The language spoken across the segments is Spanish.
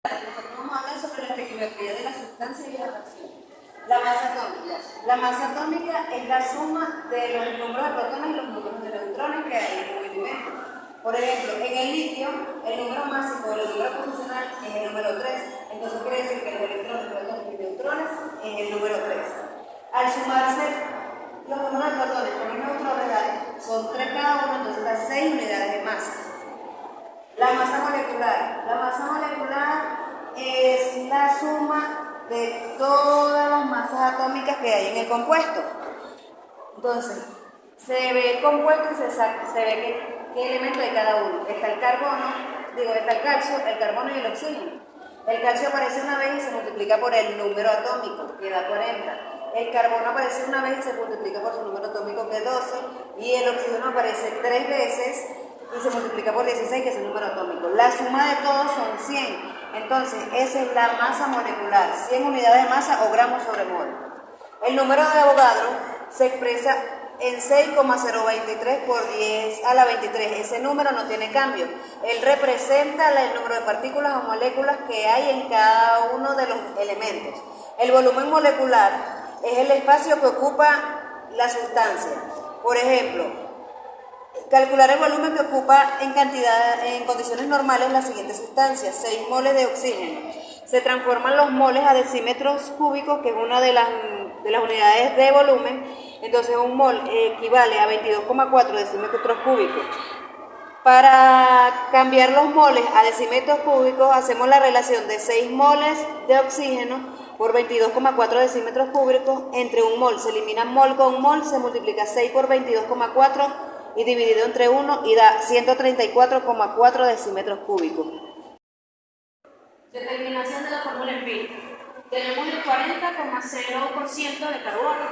Nosotros vamos a hablar sobre la estequiometría de la sustancia y la reacción. La masa atómica. La masa atómica es la suma de los números de protones y los números de neutrones que hay en un elemento. Por ejemplo, en el litio, el número máximo o el número posicional es el número 3. Entonces quiere decir que los electrones, protones y neutrones es el número 3. Al sumarse los números de protones con los neutrones son 3 cada uno, entonces da 6 unidades de masa. La masa molecular. La masa molecular es la suma de todas las masas atómicas que hay en el compuesto. Entonces, se ve el compuesto y se ve qué elemento de cada uno. Está el carbono, está el calcio, el carbono y el oxígeno. El calcio aparece una vez y se multiplica por el número atómico, que da 40. El carbono aparece una vez y se multiplica por su número atómico, que es 12. Y el oxígeno aparece 3 veces y se multiplica por 16, que es el número atómico. La suma de todos son 100. Entonces, esa es la masa molecular, 100 unidades de masa o gramos sobre mol. El número de Avogadro se expresa en 6,023 por 10 a la 23. Ese número no tiene cambio. Él representa el número de partículas o moléculas que hay en cada uno de los elementos. El volumen molecular es el espacio que ocupa la sustancia. Por ejemplo, calcular el volumen que ocupa en condiciones normales la siguiente sustancia: 6 moles de oxígeno. Se transforman los moles a decímetros cúbicos, que es una de las unidades de volumen. Entonces un mol equivale a 22,4 decímetros cúbicos. Para cambiar los moles a decímetros cúbicos hacemos la relación de 6 moles de oxígeno por 22,4 decímetros cúbicos entre un mol. Se elimina mol con mol, se multiplica 6 por 22,4 y dividido entre 1 y da 134,4 decímetros cúbicos. Determinación de la fórmula empírica. Tenemos el 40,0% de carbono,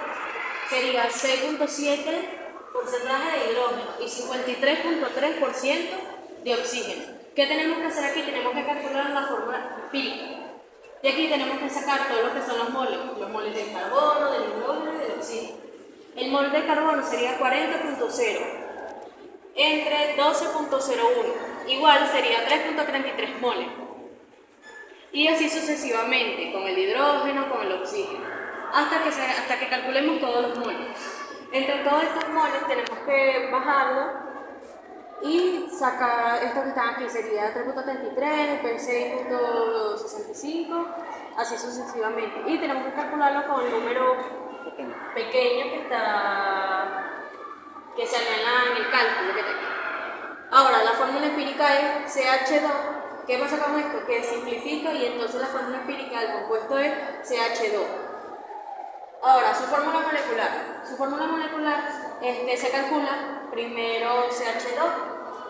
sería 6,7 porcentaje de hidrógeno y 53,3% de oxígeno. ¿Qué tenemos que hacer aquí? Tenemos que calcular la fórmula empírica. Y aquí tenemos que sacar todo lo que son los moles del carbono, del hidrógeno y del oxígeno. El mol de carbono sería 40,0 entre 12,01, igual sería 3,33 moles. Y así sucesivamente, con el hidrógeno, con el oxígeno, hasta que calculemos todos los moles. Entre todos estos moles tenemos que bajarlo y sacar esto que están aquí, sería 3,33, después 6,65, así sucesivamente. Y tenemos que calcularlo con el número pequeño que se añada en el cálculo que tenemos. Ahora, la fórmula empírica es CH2. ¿Qué pasa con esto? Que simplifica y entonces la fórmula empírica del compuesto es CH2. Ahora, su fórmula molecular. Su fórmula molecular se calcula primero CH2.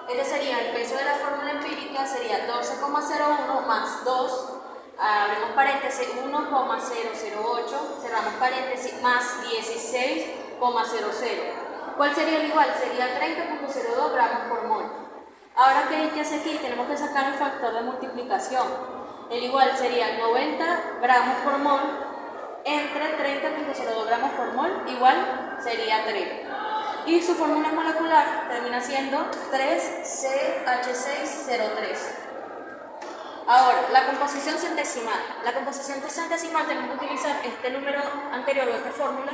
Este sería el peso de la fórmula empírica, sería 12,01 más 2, abrimos paréntesis, 1,008, cerramos paréntesis, más 16,00. ¿Cuál sería el igual? Sería 30,02 gramos por mol. Ahora, ¿qué hace aquí? Tenemos que sacar el factor de multiplicación. El igual sería 90 gramos por mol entre 30,02 gramos por mol, igual sería 3. Y su fórmula molecular termina siendo 3CH603. Ahora, la composición centesimal. La composición centesimal tenemos que utilizar este número anterior o esta fórmula.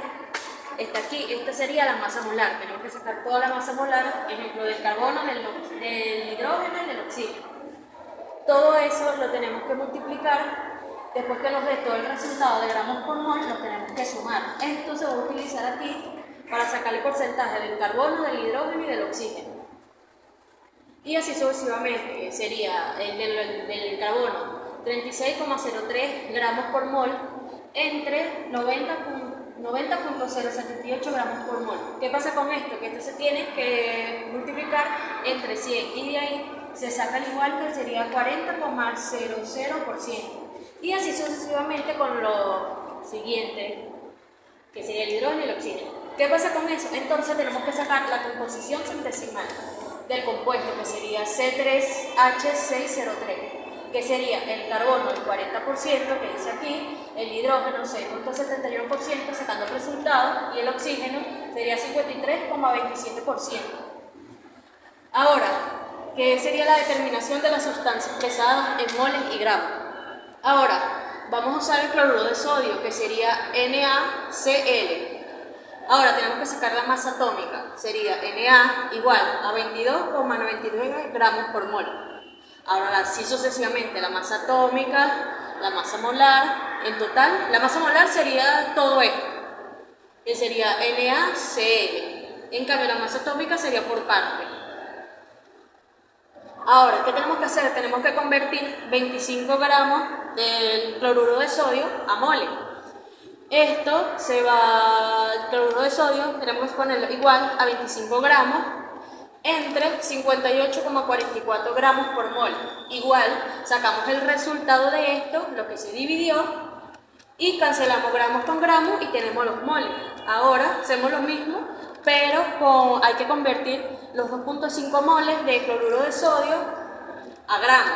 Está aquí, esta sería la masa molar. Tenemos que sacar toda la masa molar, ejemplo del carbono, del hidrógeno y del oxígeno. Todo eso lo tenemos que multiplicar. Después que nos dé todo el resultado de gramos por mol, los tenemos que sumar. Esto se va a utilizar aquí para sacar el porcentaje del carbono, del hidrógeno y del oxígeno. Y así sucesivamente, sería el del carbono 36,03 gramos por mol entre 90,078 gramos por mol. ¿Qué pasa con esto? Que esto se tiene que multiplicar entre 100 y de ahí se saca el igual, que sería 40,00%. Y así sucesivamente con lo siguiente, que sería el hidrógeno y el oxígeno. ¿Qué pasa con eso? Entonces tenemos que sacar la composición centesimal del compuesto, que sería C3H603, que sería el carbono el 40%, que dice aquí, el hidrógeno 6,71%, sacando el resultado, y el oxígeno sería 53,27%. Ahora, ¿qué sería la determinación de la sustancia expresada en moles y gramos? Ahora, vamos a usar el cloruro de sodio, que sería NaCl. Ahora tenemos que sacar la masa atómica, sería Na igual a 22,99 gramos por mol. Ahora así sucesivamente, la masa atómica, la masa molar, en total, la masa molar sería todo esto, que sería NaCl. En cambio la masa atómica sería por parte. Ahora, ¿qué tenemos que hacer? Tenemos que convertir 25 gramos del cloruro de sodio a mole. Esto el cloruro de sodio tenemos que ponerlo igual a 25 gramos entre 58,44 gramos por mol. Igual, sacamos el resultado de esto, lo que se dividió, y cancelamos gramos con gramos y tenemos los moles. Ahora hacemos lo mismo, pero hay que convertir los 2,5 moles de cloruro de sodio a gramos.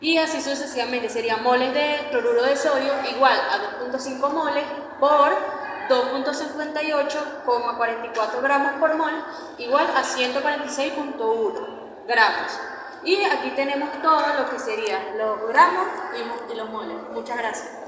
Y así sucesivamente, serían moles de cloruro de sodio igual a 2,5 moles por 2,58,44 gramos por mol igual a 146,1 gramos. Y aquí tenemos todo lo que serían los gramos y los moles. Muchas gracias.